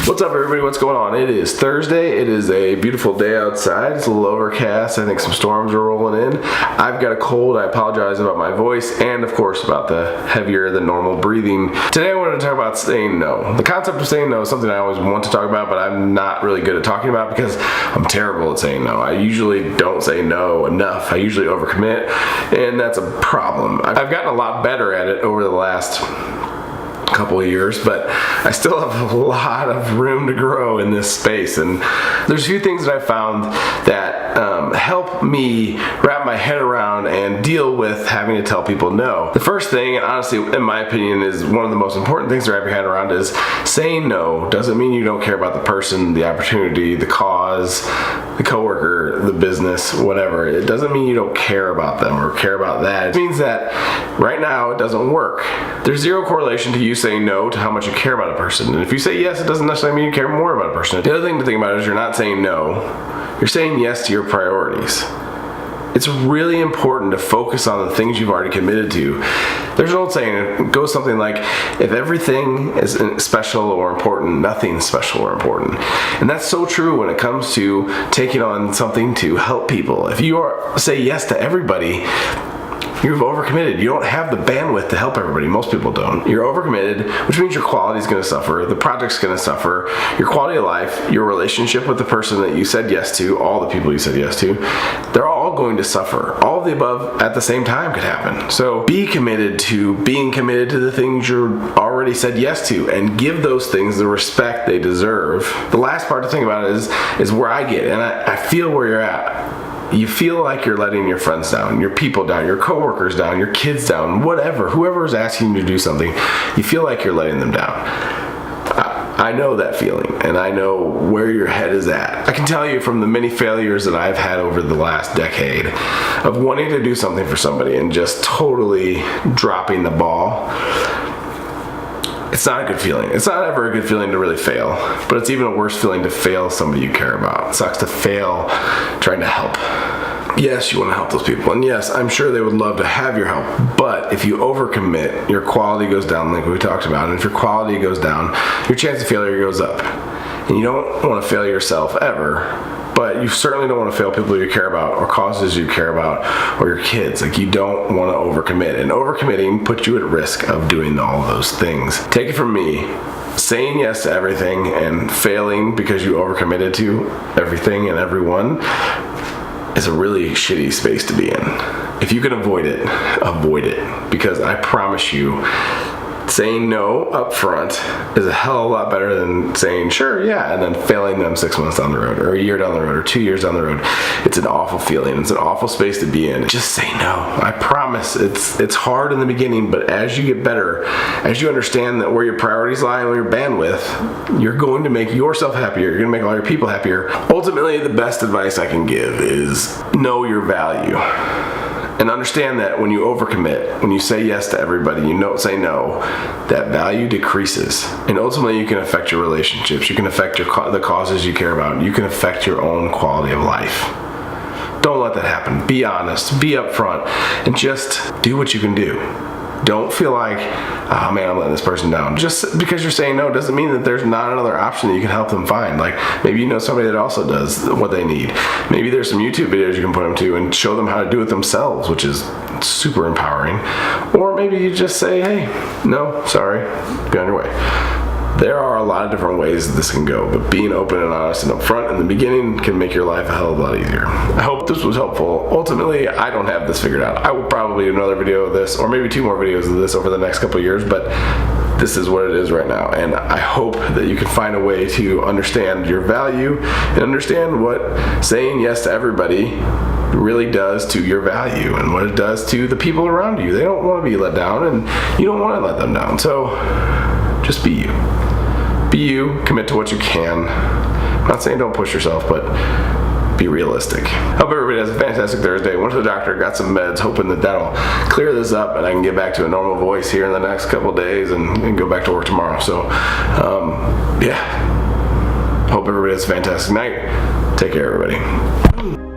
What's up, everybody? What's going on? It is Thursday. It is a beautiful day outside. It's a little overcast. I think some storms are rolling in. I've got a cold. I apologize about my voice and, of course, about the heavier than normal breathing. Today I wanted to talk about saying no. The concept of saying no is something I always want to talk about, but I'm not really good at talking about because I'm terrible at saying no. I usually don't say no enough. I usually overcommit, and that's a problem. I've gotten a lot better at it over the last couple of years, but I still have a lot of room to grow in this space, and there's a few things that I found that help me wrap my head around and deal with having to tell people no. The first thing, and honestly in my opinion is one of the most important things to wrap your head around, is saying no doesn't mean you don't care about the person, the opportunity, the cause, the coworker, the business, whatever. It doesn't mean you don't care about them or care about that. It means that right now it doesn't work. There's zero correlation to you saying no to how much you care about a person. And if you say yes, it doesn't necessarily mean you care more about a person. The other thing to think about is you're not saying no. You're saying yes to your priorities. It's really important to focus on the things you've already committed to. There's an old saying, it goes something like, if everything is special or important, nothing's special or important. And that's so true when it comes to taking on something to help people. If you say yes to everybody, you've overcommitted. You don't have the bandwidth to help everybody. Most people don't. You're overcommitted, which means your quality is going to suffer, the project's going to suffer, your quality of life, your relationship with the person that you said yes to, all the people you said yes to, they're all going to suffer. All of the above at the same time could happen. So be committed to being committed to the things you're already said yes to, and give those things the respect they deserve. The last part to think about is where I get, and I feel where you're at. You feel like you're letting your friends down, your people down, your coworkers down, your kids down, whatever. Whoever is asking you to do something, you feel like you're letting them down. I know that feeling, and I know where your head is at. I can tell you from the many failures that I've had over the last decade of wanting to do something for somebody and just totally dropping the ball. It's not a good feeling. It's not ever a good feeling to really fail, but it's even a worse feeling to fail somebody you care about. It sucks to fail trying to help. Yes, you want to help those people, and yes, I'm sure they would love to have your help, but if you overcommit, your quality goes down like we talked about, and if your quality goes down, your chance of failure goes up. And you don't want to fail yourself ever, but you certainly don't want to fail people you care about or causes you care about or your kids. Like, you don't want to overcommit, and overcommitting puts you at risk of doing all of those things. Take it from me, saying yes to everything and failing because you overcommitted to everything and everyone is a really shitty space to be in. If you can avoid it, because I promise you, saying no up front is a hell of a lot better than saying sure, yeah, and then failing them 6 months down the road or a year down the road or 2 years down the road. It's an awful feeling. It's an awful space to be in. Just say no. I promise. It's hard in the beginning, but as you get better, as you understand that where your priorities lie and where your bandwidth, you're going to make yourself happier. You're going to make all your people happier. Ultimately, the best advice I can give is know your value. And understand that when you overcommit, when you say yes to everybody, you don't say no, that value decreases. And ultimately you can affect your relationships, you can affect the causes you care about, you can affect your own quality of life. Don't let that happen. Be honest, be upfront, and just do what you can do. Don't feel like, oh man, I'm letting this person down. Just because you're saying no doesn't mean that there's not another option that you can help them find. Like, maybe you know somebody that also does what they need. Maybe there's some YouTube videos you can put them to and show them how to do it themselves, which is super empowering. Or maybe you just say, hey, no, sorry, be on your way. There are a lot of different ways this can go, but being open and honest and upfront in the beginning can make your life a hell of a lot easier. I hope this was helpful. Ultimately, I don't have this figured out. I will probably do another video of this, or maybe 2 more videos of this over the next couple of years, but this is what it is right now, and I hope that you can find a way to understand your value and understand what saying yes to everybody really does to your value and what it does to the people around you. They don't want to be let down, and you don't want to let them down. So just be you. Be you, commit to what you can. I'm not saying don't push yourself, but be realistic. Hope everybody has a fantastic Thursday. Went to the doctor, got some meds, hoping that that'll clear this up and I can get back to a normal voice here in the next couple of days and go back to work tomorrow. So, yeah. Hope everybody has a fantastic night. Take care, everybody.